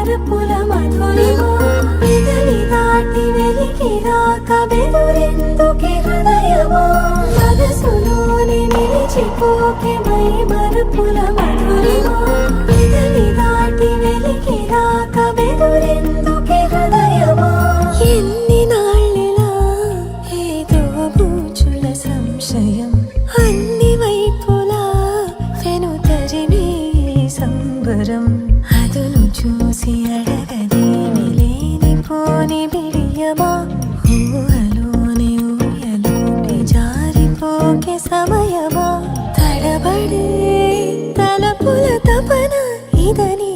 మరుపుల మధురిమా పెదవి దాటి వెలికి రాక బెదురెందుకే హృదయమా మనసులోని నిలిచిపోకే మై మరుపుల మధురిమా పెదవి దాటి వెలికి రాక బెదురెందుకే హృదయమా ఎన్ని నాళ్ళిలా ఏదో బూచుల సంశయం అన్ని వైపులా వెనుతరిమే సంబరం అదును చూసి అడగదేమి లేనిపోని బిడియమా ఊహలోని ఊయలోకి జారిపోకే సమయమా తడబడే తలపుల తపన ఇదని